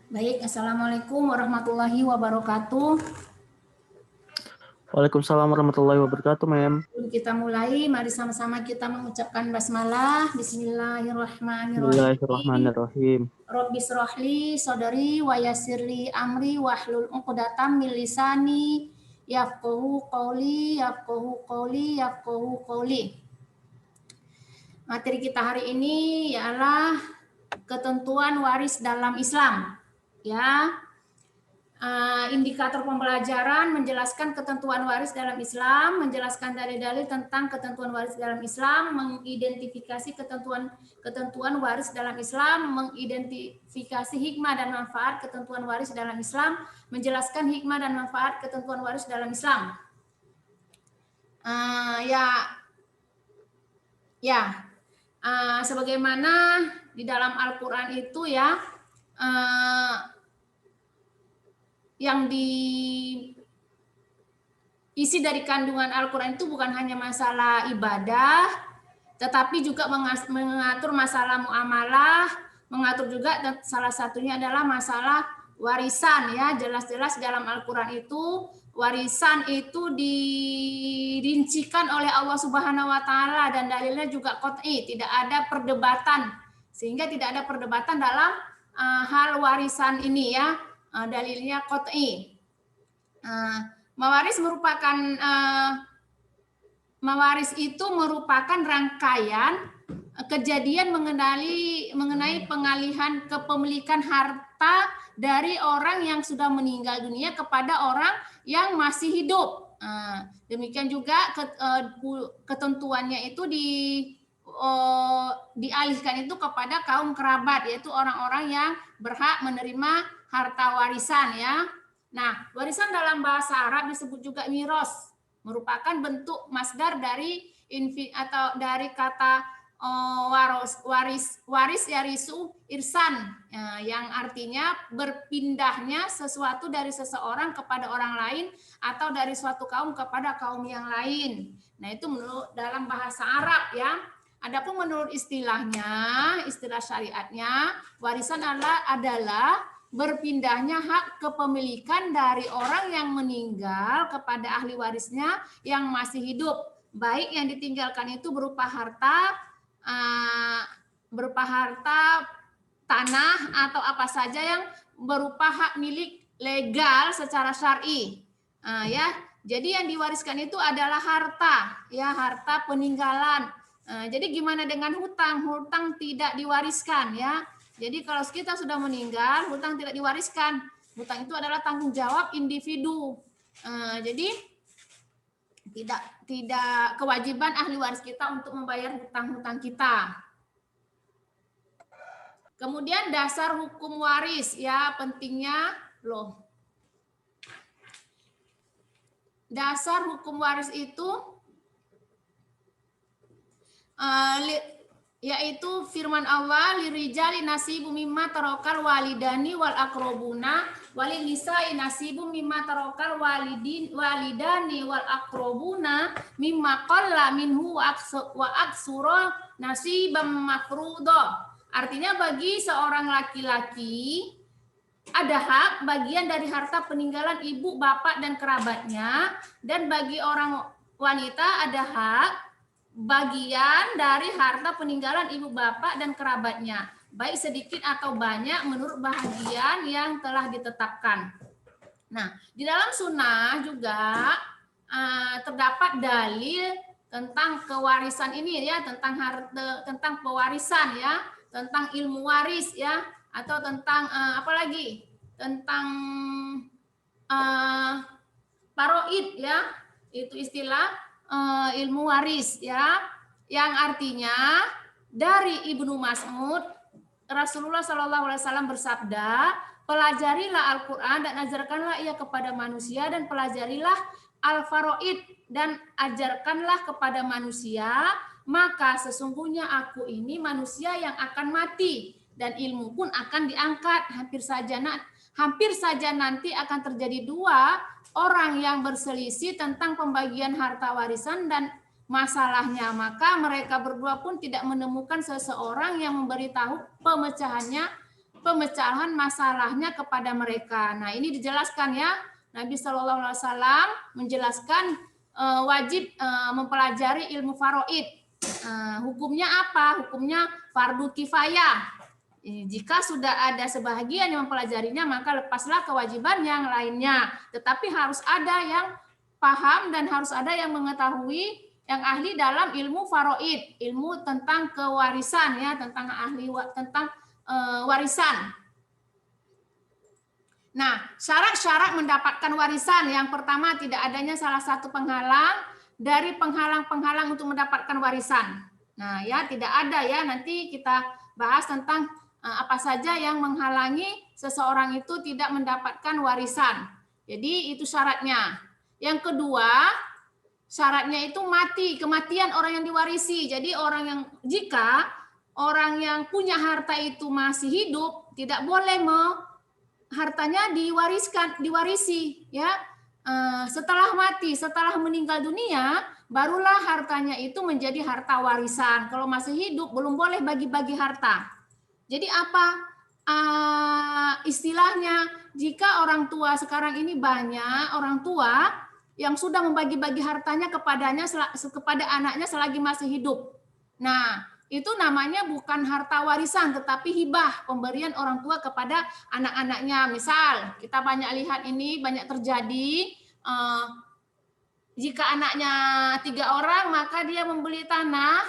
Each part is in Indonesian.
Baik, Assalamualaikum warahmatullahi wabarakatuh. Waalaikumsalam warahmatullahi wabarakatuh, Mem. Sebelum kita mulai, mari sama-sama kita mengucapkan basmalah. Bismillahirrahmanirrahim. Bismillahirrahmanirrahim. Rabbi srohli sodari wa yasirli amri wahlul uqdatam min lisani yafqahu qawli yafqahu qawli yafqahu qawli. Materi kita hari ini ialah ketentuan waris dalam Islam. Ya, indikator pembelajaran menjelaskan ketentuan waris dalam Islam, menjelaskan dalil-dalil tentang ketentuan waris dalam Islam, mengidentifikasi ketentuan waris dalam Islam, mengidentifikasi hikmah dan manfaat ketentuan waris dalam Islam, menjelaskan hikmah dan manfaat ketentuan waris dalam Islam. Sebagaimana di dalam Al-Quran itu ya, yang diisi dari kandungan Al-Quran itu bukan hanya masalah ibadah, tetapi juga mengatur masalah muamalah, mengatur juga salah satunya adalah masalah warisan ya. Jelas-jelas dalam Al-Quran itu warisan itu dirincikan oleh Allah Subhanahu wa taala dan dalilnya juga qat'i, tidak ada perdebatan. Sehingga tidak ada perdebatan dalam hal warisan ini ya. Dalilnya qat'i. Mawaris itu merupakan rangkaian kejadian mengenai pengalihan kepemilikan harta dari orang yang sudah meninggal dunia kepada orang yang masih hidup. Demikian juga ketentuannya itu dialihkan itu kepada kaum kerabat, yaitu orang-orang yang berhak menerima harta warisan ya. Nah, warisan dalam bahasa Arab disebut juga miros, merupakan bentuk masdar dari kata waris yarisu irsan yang artinya berpindahnya sesuatu dari seseorang kepada orang lain atau dari suatu kaum kepada kaum yang lain. Nah, itu menurut dalam bahasa Arab ya. Adapun menurut istilah syariatnya, warisan adalah berpindahnya hak kepemilikan dari orang yang meninggal kepada ahli warisnya yang masih hidup, baik yang ditinggalkan itu berupa harta tanah atau apa saja yang berupa hak milik legal secara syar'i. Ya, jadi yang diwariskan itu adalah harta, ya, harta peninggalan. Jadi gimana dengan hutang? Hutang tidak diwariskan ya. Jadi kalau kita sudah meninggal, hutang tidak diwariskan. Hutang itu adalah tanggung jawab individu. Jadi tidak kewajiban ahli waris kita untuk membayar hutang-hutang kita. Kemudian dasar hukum waris ya, pentingnya loh. Dasar hukum waris itu yaitu firman Allah, lirijali nasibu mimma tarokal walidani wal akrobuna walin nisa'i nasibu mimma tarokal walidani wal akrobuna mimma qalla minhu wa aksura nasibam mafruḍo. Artinya bagi seorang laki-laki ada hak bagian dari harta peninggalan ibu, bapak, dan kerabatnya, dan bagi orang wanita ada hak bagian dari harta peninggalan ibu, bapak, dan kerabatnya, baik sedikit atau banyak menurut bagian yang telah ditetapkan. Nah, di dalam sunnah juga terdapat dalil tentang kewarisan ini ya, tentang pewarisan ya, tentang ilmu waris ya, atau tentang apalagi tentang paroid ya, itu istilah ilmu waris ya, yang artinya dari Ibnu Mas'ud Rasulullah SAW bersabda, pelajarilah Al-Quran dan ajarkanlah ia kepada manusia, dan pelajarilah Al-Faraid dan ajarkanlah kepada manusia, maka sesungguhnya aku ini manusia yang akan mati dan ilmu pun akan diangkat. Hampir saja nanti akan terjadi dua orang yang berselisih tentang pembagian harta warisan dan masalahnya, maka mereka berdua pun tidak menemukan seseorang yang memberitahu pemecahannya pemecahan masalahnya kepada mereka. Nah, ini dijelaskan ya. Nabi Shallallahu Alaihi Wasallam menjelaskan wajib mempelajari ilmu faraid. Hukumnya apa? Hukumnya fardu kifayah. Jika sudah ada sebahagian yang mempelajarinya, maka lepaslah kewajiban yang lainnya. Tetapi harus ada yang paham dan harus ada yang mengetahui, yang ahli dalam ilmu faraid, ilmu tentang kewarisan ya, tentang warisan. Nah, syarat-syarat mendapatkan warisan yang pertama, tidak adanya salah satu penghalang dari penghalang-penghalang untuk mendapatkan warisan. Nah, ya tidak ada ya, nanti kita bahas tentang apa saja yang menghalangi seseorang itu tidak mendapatkan warisan. Jadi itu syaratnya. Yang kedua, syaratnya itu kematian orang yang diwarisi. Jadi jika orang yang punya harta itu masih hidup, tidak boleh hartanya diwarisi ya. Setelah mati, setelah meninggal dunia, barulah hartanya itu menjadi harta warisan. Kalau masih hidup belum boleh bagi-bagi harta. Jadi apa istilahnya, jika orang tua sekarang ini banyak orang tua yang sudah membagi-bagi hartanya kepada anaknya selagi masih hidup. Nah, itu namanya bukan harta warisan, tetapi hibah, pemberian orang tua kepada anak-anaknya. Misal, kita banyak lihat ini, banyak terjadi, jika anaknya 3 orang, maka dia membeli tanah,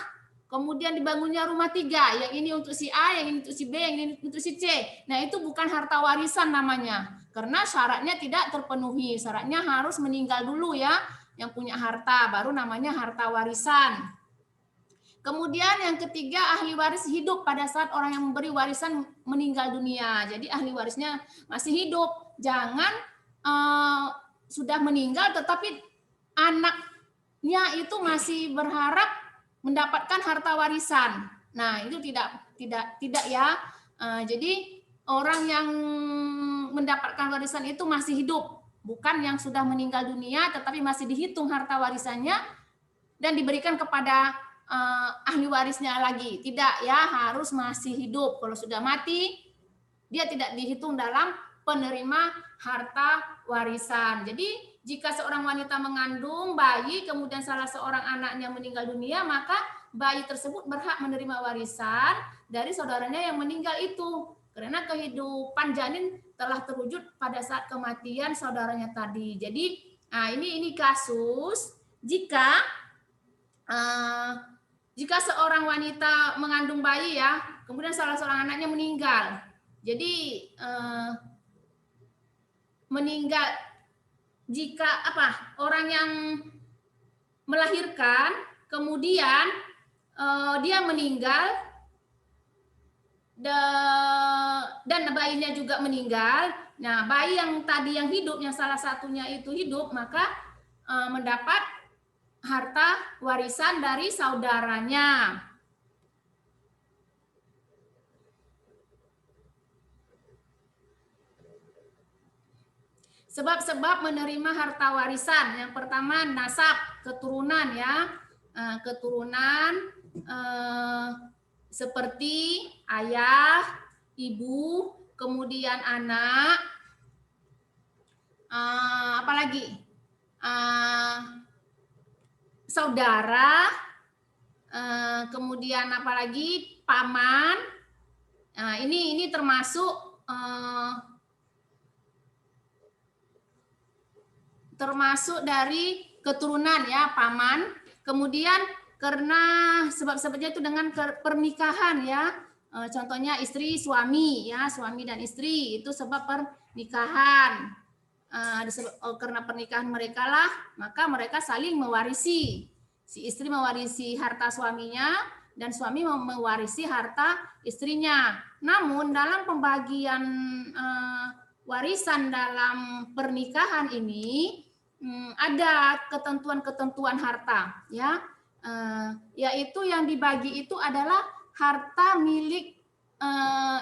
kemudian dibangunnya rumah 3, yang ini untuk si A, yang ini untuk si B, yang ini untuk si C. Nah, itu bukan harta warisan namanya, karena syaratnya tidak terpenuhi. Syaratnya harus meninggal dulu ya, yang punya harta, baru namanya harta warisan. Kemudian yang ketiga, ahli waris hidup pada saat orang yang memberi warisan meninggal dunia. Jadi ahli warisnya masih hidup. Jangan sudah meninggal tetapi anaknya itu masih berharap mendapatkan harta warisan. Nah, itu tidak ya. Jadi orang yang mendapatkan warisan itu masih hidup, bukan yang sudah meninggal dunia tetapi masih dihitung harta warisannya dan diberikan kepada ahli warisnya lagi. Tidak ya, harus masih hidup. Kalau sudah mati, dia tidak dihitung dalam penerima harta warisan. Jadi jika seorang wanita mengandung bayi, kemudian salah seorang anaknya meninggal dunia, maka bayi tersebut berhak menerima warisan dari saudaranya yang meninggal itu. Karena kehidupan janin telah terwujud pada saat kematian saudaranya tadi. Jadi ini kasus jika seorang wanita mengandung bayi ya, kemudian salah seorang anaknya meninggal. Jadi meninggal jika orang yang melahirkan, kemudian dia meninggal dan bayinya juga meninggal. Nah, bayi yang tadi yang hidup, yang salah satunya itu hidup, maka mendapat harta warisan dari saudaranya. Sebab-sebab menerima harta warisan. Yang pertama nasab, keturunan ya. Keturunan seperti ayah, ibu, kemudian anak, apalagi saudara, kemudian apalagi paman. Nah, ini termasuk dari keturunan ya, paman. Kemudian karena sebab-sebabnya itu dengan pernikahan ya. Contohnya istri suami ya, suami dan istri itu sebab pernikahan. Karena pernikahan mereka lah, maka mereka saling mewarisi. Si istri mewarisi harta suaminya dan suami mewarisi harta istrinya. Namun dalam pembagian warisan dalam pernikahan ini ada ketentuan-ketentuan harta ya, yaitu yang dibagi itu adalah harta milik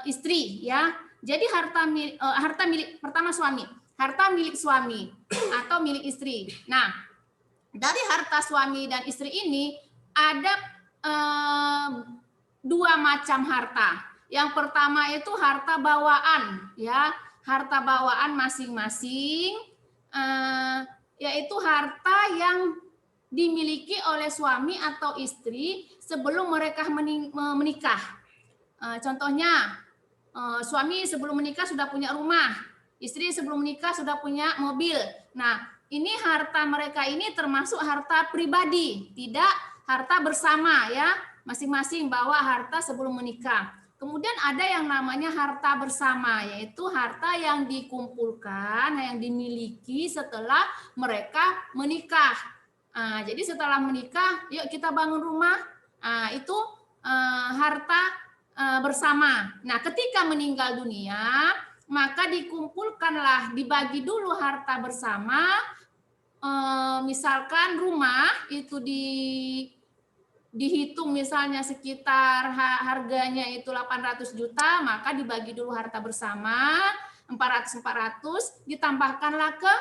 istri ya. Jadi harta milik pertama suami, harta milik suami atau milik istri. Nah, dari harta suami dan istri ini ada 2 macam harta. Yang pertama itu harta bawaan, ya, harta bawaan masing-masing, yaitu harta yang dimiliki oleh suami atau istri sebelum mereka menikah. Contohnya, suami sebelum menikah sudah punya rumah, istri sebelum menikah sudah punya mobil. Nah, ini harta mereka ini termasuk harta pribadi, tidak harta bersama, ya. Masing-masing bawa harta sebelum menikah. Kemudian ada yang namanya harta bersama, yaitu harta yang dikumpulkan, yang dimiliki setelah mereka menikah. Jadi setelah menikah, yuk kita bangun rumah. Itu harta bersama. Nah, ketika meninggal dunia, maka dikumpulkanlah, dibagi dulu harta bersama. Misalkan rumah itu dihitung misalnya sekitar harganya itu 800 juta, maka dibagi dulu harta bersama 400 ditambahkanlah ke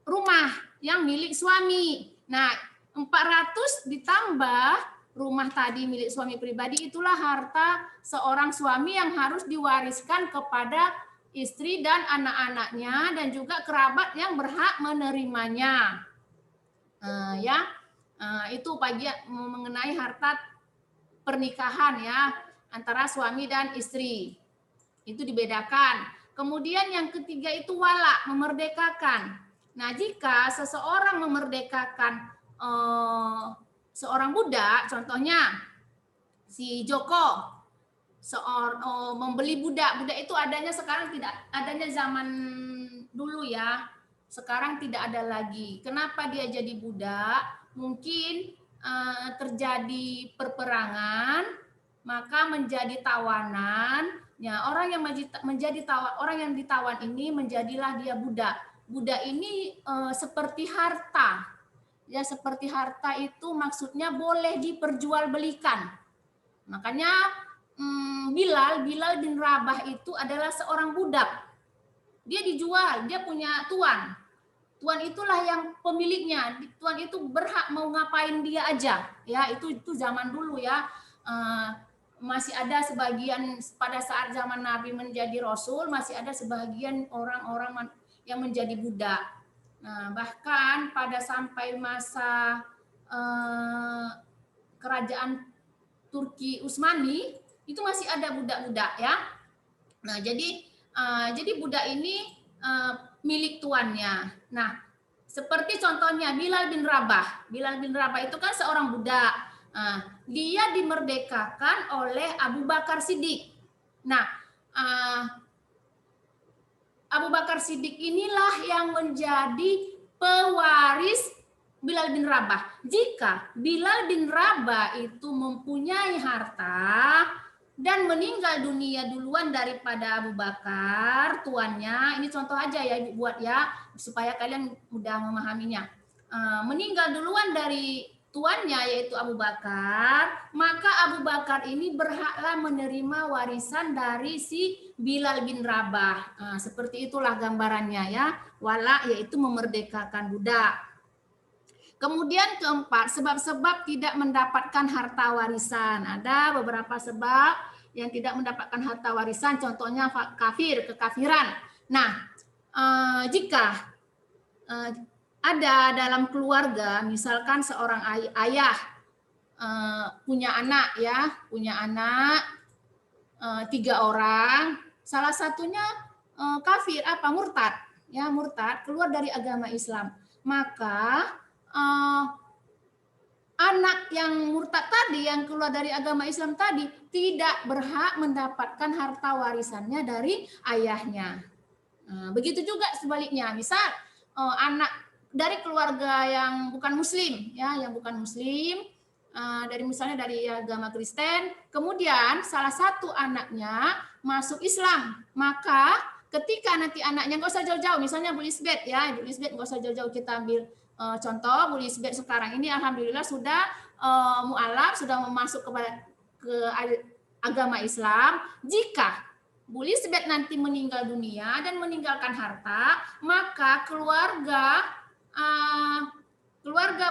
rumah yang milik suami. Nah, 400 ditambah rumah tadi milik suami pribadi, itulah harta seorang suami yang harus diwariskan kepada istri dan anak-anaknya dan juga kerabat yang berhak menerimanya. Ya. Itu bagian mengenai harta pernikahan, ya, antara suami dan istri. Itu dibedakan. Kemudian yang ketiga itu wala, memerdekakan. Nah, jika seseorang memerdekakan seorang budak, contohnya si Joko membeli budak itu adanya sekarang, tidak adanya zaman dulu, ya. Sekarang tidak ada lagi. Kenapa dia jadi budak? Mungkin terjadi perperangan, maka menjadi tawanan. Ya, orang yang orang yang ditawan ini menjadilah dia budak. Budak ini seperti harta. Ya, seperti harta itu maksudnya boleh diperjualbelikan. Makanya Bilal bin Rabah itu adalah seorang budak. Dia dijual, dia punya tuan. Tuan itulah yang pemiliknya. Tuan itu berhak mau ngapain dia aja. Ya, itu zaman dulu, ya. Masih ada sebagian pada saat zaman Nabi menjadi Rasul, masih ada sebagian orang-orang yang menjadi budak. Nah, bahkan pada sampai masa kerajaan Turki Utsmani itu masih ada budak-budak, ya. Nah, jadi budak ini milik tuannya. Nah, seperti contohnya Bilal bin Rabah. Bilal bin Rabah itu kan seorang budak. Dia dimerdekakan oleh Abu Bakar Siddiq. Nah, Abu Bakar Siddiq inilah yang menjadi pewaris Bilal bin Rabah. Jika Bilal bin Rabah itu mempunyai harta dan meninggal dunia duluan daripada Abu Bakar, tuannya, ini contoh aja ya Ibu buat, ya, supaya kalian mudah memahaminya. Meninggal duluan dari tuannya yaitu Abu Bakar, maka Abu Bakar ini berhaklah menerima warisan dari si Bilal bin Rabah. Seperti itulah gambarannya, ya. Wala yaitu memerdekakan budak. Kemudian keempat, sebab-sebab tidak mendapatkan harta warisan. Ada beberapa sebab yang tidak mendapatkan harta warisan, contohnya kafir, kekafiran. Nah, jika ada dalam keluarga, misalkan seorang ayah punya anak, ya, punya anak 3 orang, salah satunya kafir, murtad, ya, murtad, keluar dari agama Islam, maka anak yang murtad tadi, yang keluar dari agama Islam tadi, tidak berhak mendapatkan harta warisannya dari ayahnya. Begitu juga sebaliknya, misal anak dari keluarga yang bukan Muslim, ya, yang bukan Muslim, misalnya dari agama Kristen, kemudian salah satu anaknya masuk Islam, maka ketika nanti anaknya, nggak usah jauh-jauh, misalnya Bu Lisbeth, ya, Bu Lisbeth nggak usah jauh-jauh, kita ambil contoh Bu Lisbeth sekarang ini alhamdulillah sudah mu'alaf, sudah masuk ke agama Islam. Jika Bu Lisbeth nanti meninggal dunia dan meninggalkan harta, maka keluarga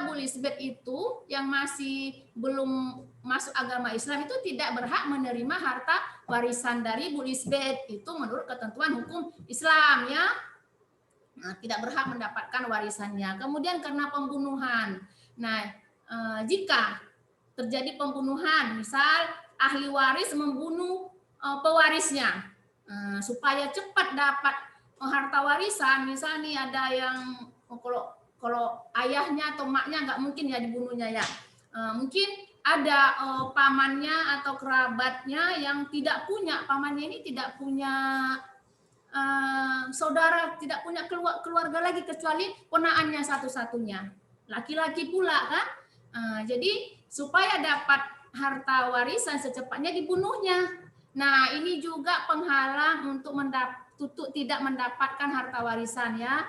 Bu Lisbeth itu yang masih belum masuk agama Islam itu tidak berhak menerima harta warisan dari Bu Lisbeth. Itu menurut ketentuan hukum Islam ya. Nah, tidak berhak mendapatkan warisannya. Kemudian karena pembunuhan. Nah, jika terjadi pembunuhan, misal ahli waris membunuh pewarisnya supaya cepat dapat harta warisan, misal nih ada yang kalau ayahnya atau maknya nggak mungkin ya dibunuhnya ya, mungkin ada pamannya atau kerabatnya yang tidak punya, pamannya ini tidak punya saudara, tidak punya keluarga lagi kecuali ponakannya satu-satunya, laki-laki pula kan. Jadi supaya dapat harta warisan secepatnya dibunuhnya. Nah ini juga penghalang untuk tidak mendapatkan harta warisan ya,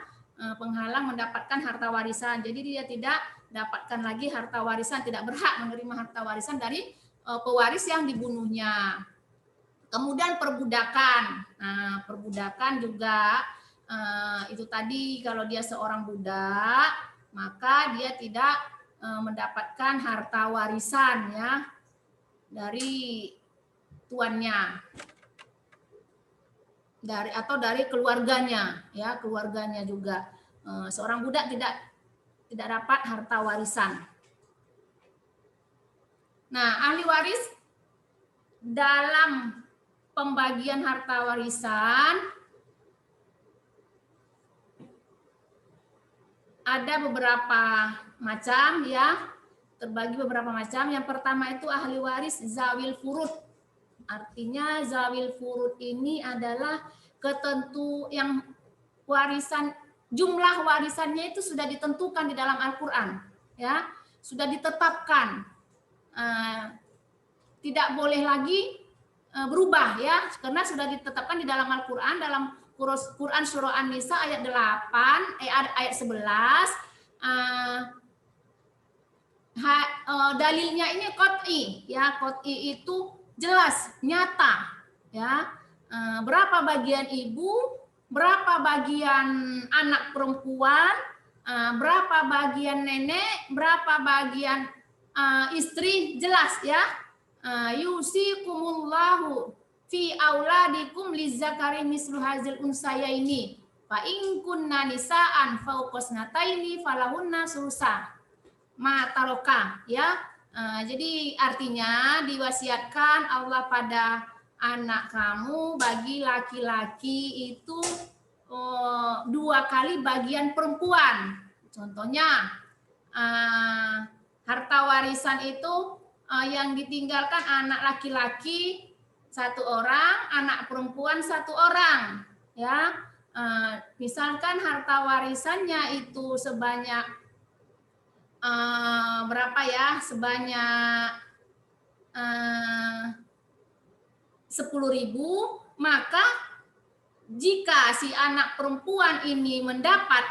penghalang mendapatkan harta warisan. Jadi dia tidak dapatkan lagi harta warisan, tidak berhak menerima harta warisan dari pewaris yang dibunuhnya. Kemudian perbudakan. Nah, perbudakan juga itu tadi kalau dia seorang budak, maka dia tidak mendapatkan harta warisan ya dari tuannya. Dari keluarganya ya, keluarganya juga. Seorang budak tidak dapat harta warisan. Nah, ahli waris dalam pembagian harta warisan ada beberapa macam ya, terbagi beberapa macam. Yang pertama itu ahli waris zawil furud. Artinya zawil furud ini adalah yang warisan, jumlah warisannya itu sudah ditentukan di dalam Al-Qur'an ya, sudah ditetapkan. Tidak boleh lagi berubah ya, karena sudah ditetapkan di dalam Al-Qur'an, dalam Quran surah An-Nisa ayat 8 ayat 11. Dalilnya ini qot'i ya, qot'i itu jelas, nyata ya. Berapa bagian ibu, berapa bagian anak perempuan, berapa bagian nenek, berapa bagian istri, jelas ya. Yusikumullahu fi auladikum lizzakari mislu hadzal unsayaini fa in kunna nisaan fauqasnataini falahunna sulusa ma taroka ya. Jadi artinya diwasiatkan Allah pada anak kamu bagi laki-laki itu 2 kali bagian perempuan. Contohnya harta warisan itu yang ditinggalkan anak laki-laki 1 orang, anak perempuan 1 orang ya. Misalkan harta warisannya itu sebanyak berapa ya, sebanyak 10.000, maka jika si anak perempuan ini mendapat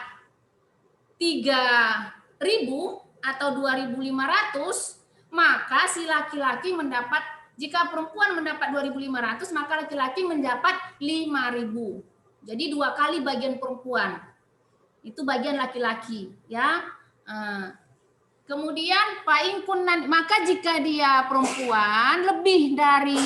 3.000 atau 2.500, maka si laki-laki mendapat, jika perempuan mendapat 2.500, maka laki-laki mendapat 5.000. Jadi 2 kali bagian perempuan. Itu bagian laki-laki ya. Kemudian maka jika dia perempuan lebih dari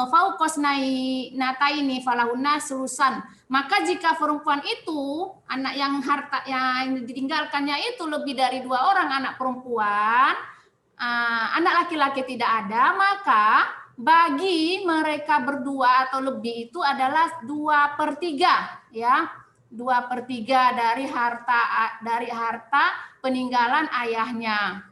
fauqasnai nataini falahunna sulusan, maka jika perempuan itu anak yang harta yang ditinggalkannya itu lebih dari 2 orang anak perempuan, anak laki-laki tidak ada, maka bagi mereka berdua atau lebih itu adalah 2/3 ya, 2/3 dari harta peninggalan ayahnya.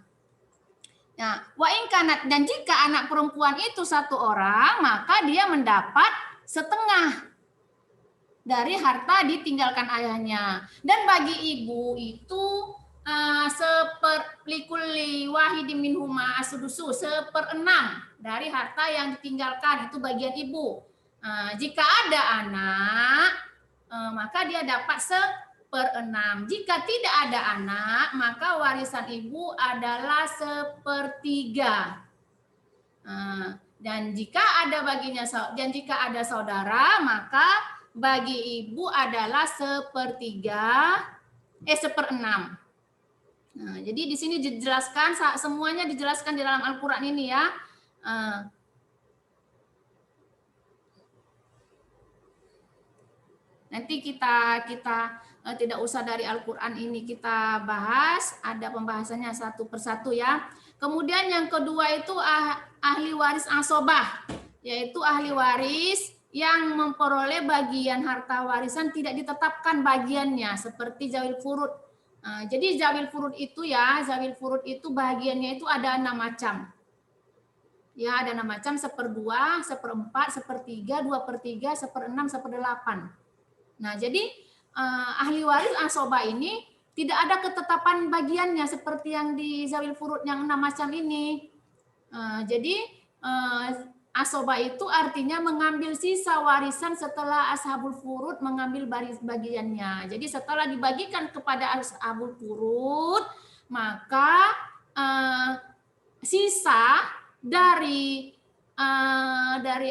Nah, wa in kanat, dan jika anak perempuan itu 1 orang, maka dia mendapat setengah dari harta ditinggalkan ayahnya. Dan bagi ibu itu seperlikuli wahidin minhuma asudusu, 1/6 dari harta yang ditinggalkan, itu bagian ibu. Jika ada anak, maka dia dapat 1/6. Jika tidak ada anak, maka warisan ibu adalah 1/3. Dan jika ada saudara, maka bagi ibu adalah 1/6. Nah, jadi di sini dijelaskan semuanya dijelaskan di dalam Al-Qur'an ini ya. Nanti kita tidak usah dari Al-Qur'an ini kita bahas, ada pembahasannya satu persatu ya. Kemudian yang kedua itu ahli waris asobah, yaitu ahli waris yang memperoleh bagian harta warisan tidak ditetapkan bagiannya seperti zawil furud. Jadi zawil furud itu bagiannya itu ada 6 macam. Ya, ada 6 macam, 1/2, 1/4, 1/3, 2/3, 1/6, 1/8. Nah, jadi ahli waris asoba ini tidak ada ketetapan bagiannya seperti yang di zawil furud yang 6 macam ini. Jadi asoba itu artinya mengambil sisa warisan setelah ashabul furud mengambil bagiannya. Jadi setelah dibagikan kepada ashabul furud, maka sisa dari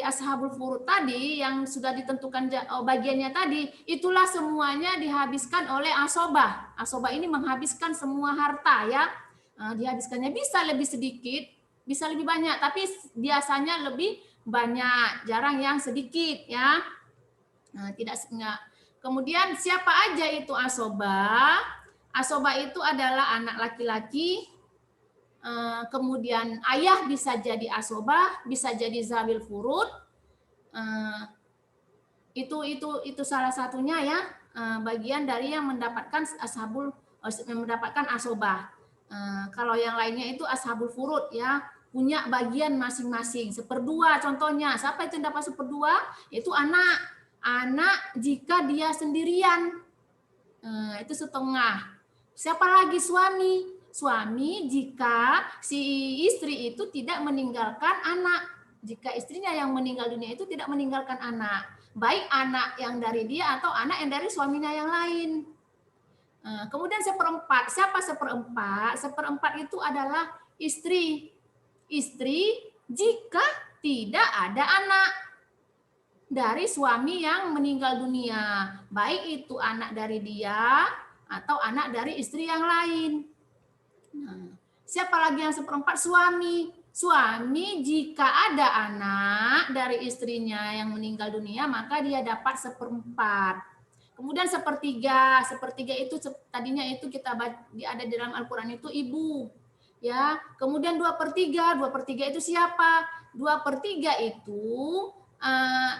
ashabul furud tadi yang sudah ditentukan bagiannya tadi, itulah semuanya dihabiskan oleh asobah. Asobah ini menghabiskan semua harta ya. Dihabiskannya bisa lebih sedikit, bisa lebih banyak, tapi biasanya lebih banyak, jarang yang sedikit ya. Enggak. Kemudian siapa aja itu asobah? Asobah itu adalah anak laki-laki. Kemudian ayah bisa jadi asobah, bisa jadi zawil furud. Itu salah satunya ya, bagian dari yang mendapatkan asobah. Kalau yang lainnya itu ashabul furud ya, punya bagian masing-masing. 1/2 contohnya, siapa itu yang dapat 1/2? Itu anak jika dia sendirian, itu 1/2. Siapa lagi? Suami jika si istri itu tidak meninggalkan anak. Jika istrinya yang meninggal dunia itu tidak meninggalkan anak. Baik anak yang dari dia atau anak yang dari suaminya yang lain. Kemudian 1/4. Siapa 1/4? 1/4 itu adalah istri. Istri jika tidak ada anak dari suami yang meninggal dunia. Baik itu anak dari dia atau anak dari istri yang lain. Nah, siapa lagi yang 1/4? Suami. Suami jika ada anak dari istrinya yang meninggal dunia, maka dia dapat 1/4. Kemudian 1/3. 1/3 itu tadinya itu kita ada di dalam Al-Qur'an itu ibu. Ya. Kemudian 2/3. 2/3 itu siapa? 2/3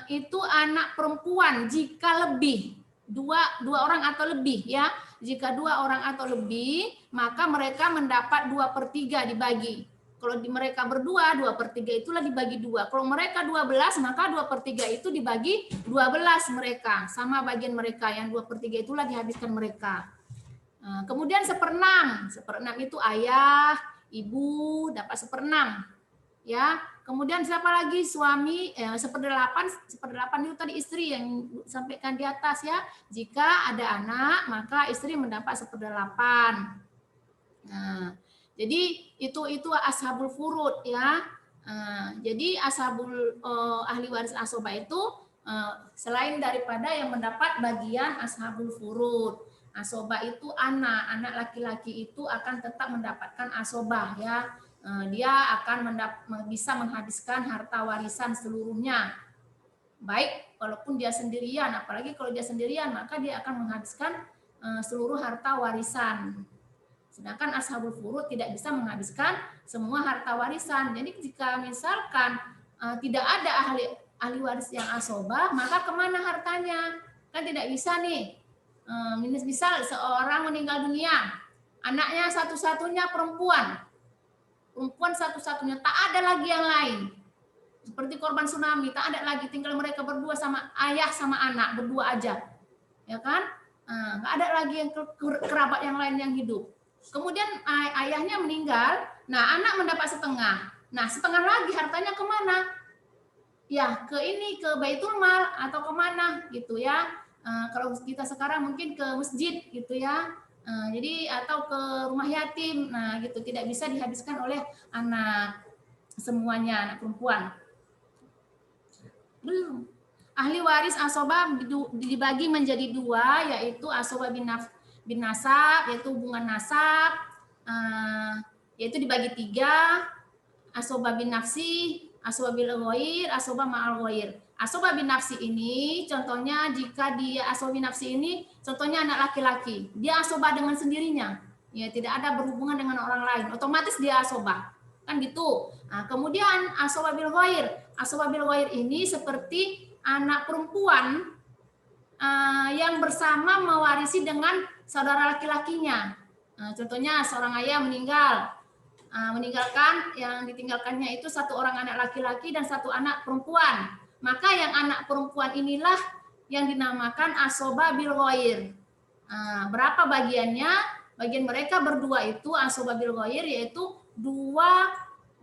itu anak perempuan jika lebih. Dua orang atau lebih ya. Jika 2 orang atau lebih, maka mereka mendapat 2/3 dibagi. Kalau mereka berdua, 2/3 itulah dibagi 2. Kalau mereka 12, maka 2/3 itu dibagi 12 mereka. Sama bagian mereka, yang 2/3 itulah dihabiskan mereka. Kemudian 1/6. 1/6 itu ayah, ibu dapat 1/6. Ya, kemudian siapa lagi? Suami 1/8 itu tadi istri yang sampaikan di atas ya. Jika ada anak, maka istri mendapat 1/8. Nah, jadi itu ashabul furud ya. Jadi ahli waris asobah itu selain daripada yang mendapat bagian ashabul furud. Asobah itu anak laki-laki itu akan tetap mendapatkan asobah ya. Dia akan bisa menghabiskan harta warisan seluruhnya. Baik walaupun dia sendirian, apalagi kalau dia sendirian maka dia akan menghabiskan seluruh harta warisan. Sedangkan ashabul furud tidak bisa menghabiskan semua harta warisan. Jadi jika misalkan tidak ada ahli waris yang asobah, maka kemana hartanya? Kan tidak bisa nih. Misal seorang meninggal dunia, anaknya satu-satunya perempuan satu-satunya, tak ada lagi yang lain. Seperti korban tsunami, tak ada lagi, tinggal mereka berdua sama ayah sama anak, berdua aja. Ya kan? Nggak ada lagi yang kerabat yang lain yang hidup. Kemudian ayahnya meninggal, nah anak mendapat 1/2. Nah 1/2 lagi hartanya kemana? Ya ke Baitul Mal atau kemana gitu ya. Kalau kita sekarang mungkin ke masjid gitu ya. Jadi atau ke rumah yatim, nah gitu, tidak bisa dihabiskan oleh anak semuanya, anak perempuan. Belum. Ahli waris asobah dibagi menjadi 2, yaitu asobah bin nasab, yaitu hubungan nasab. yaitu dibagi 3, asobah bin nafsi, asobah bil ghair, asobah ma'al ghair. Asobah bin nafsi ini contohnya jika dia asobah bin nafsi ini contohnya anak laki-laki, dia asobah dengan sendirinya, ya tidak ada berhubungan dengan orang lain, otomatis dia asobah, kan gitu. Nah, kemudian asobah bil ghair, asobah bil ghair ini seperti anak perempuan yang bersama mewarisi dengan saudara laki-lakinya. Contohnya seorang ayah meninggalkan, yang ditinggalkannya itu 1 orang anak laki-laki dan 1 anak perempuan. Maka yang anak perempuan inilah yang dinamakan asobah bil ghair. Berapa bagiannya? Bagian mereka berdua itu asobah bil ghair, yaitu 2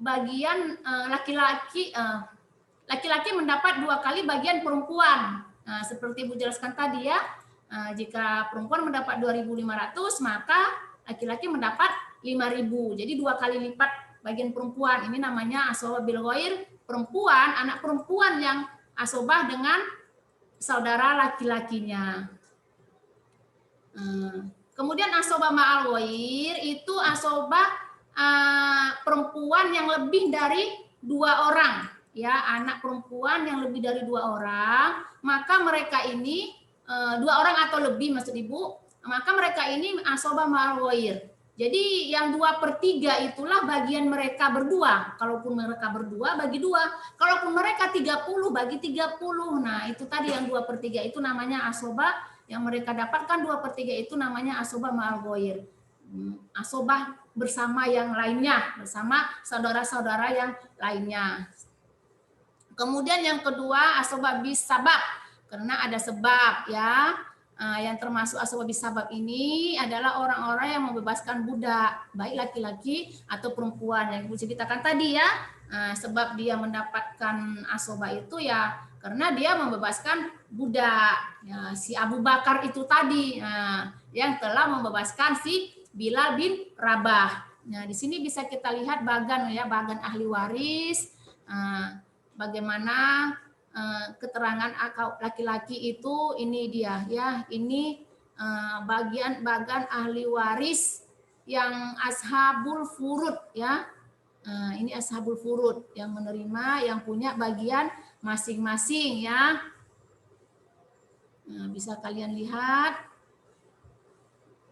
bagian laki-laki. Laki-laki mendapat 2 kali bagian perempuan. Seperti Ibu jelaskan tadi ya, jika perempuan mendapat 2.500, maka laki-laki mendapat 5.000. Jadi 2 kali lipat bagian perempuan. Ini namanya asobah bil ghair, perempuan, anak perempuan yang asobah dengan saudara laki-lakinya. Kemudian asobah ma'al ghair itu asobah perempuan yang lebih dari 2 orang. Ya, anak perempuan yang lebih dari 2 orang, maka mereka ini 2 orang atau lebih maksud Ibu, maka mereka ini asobah ma'al ghair. Jadi yang 2/3 itulah bagian mereka berdua. Kalaupun mereka berdua bagi 2, kalaupun mereka 30 bagi 30. Nah, itu tadi yang 2/3 itu namanya asobah, yang mereka dapatkan 2/3 itu namanya asobah ma'al ghair. Asobah bersama yang lainnya, bersama saudara-saudara yang lainnya. Kemudian yang kedua asobah bis sabab, karena ada sebab ya. Yang termasuk asobah bis sabab ini adalah orang-orang yang membebaskan budak, baik laki-laki atau perempuan. Yang Ibu ceritakan tadi ya, sebab dia mendapatkan asobah itu ya karena dia membebaskan budak. Ya, si Abu Bakar itu tadi yang telah membebaskan si Bilal bin Rabah. Nah, di sini bisa kita lihat bagan ya, bagan ahli waris. Bagaimana keterangan laki-laki itu, ini dia ya, ini bagian ahli waris yang ashabul furud ya. Ini ashabul furud yang menerima, yang punya bagian masing-masing ya. Bisa kalian lihat.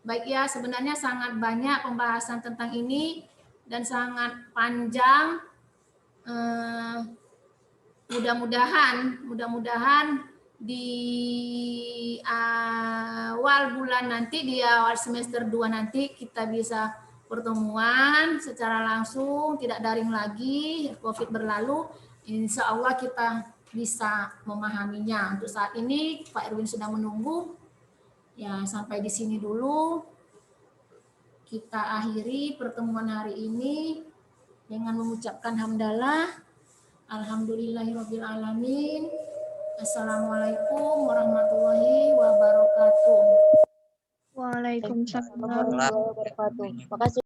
Baik ya, sebenarnya sangat banyak pembahasan tentang ini dan sangat panjang. Mudah-mudahan di awal bulan nanti, di awal semester 2 nanti kita bisa pertemuan secara langsung, tidak daring lagi, COVID berlalu. Insya Allah kita bisa memahaminya. Untuk saat ini Pak Erwin sudah menunggu. Ya, sampai di sini dulu. Kita akhiri pertemuan hari ini dengan mengucapkan hamdalah. Alhamdulillahirabbil alamin. Assalamualaikum warahmatullahi wabarakatuh. Waalaikumsalam warahmatullahi wabarakatuh. Makasih.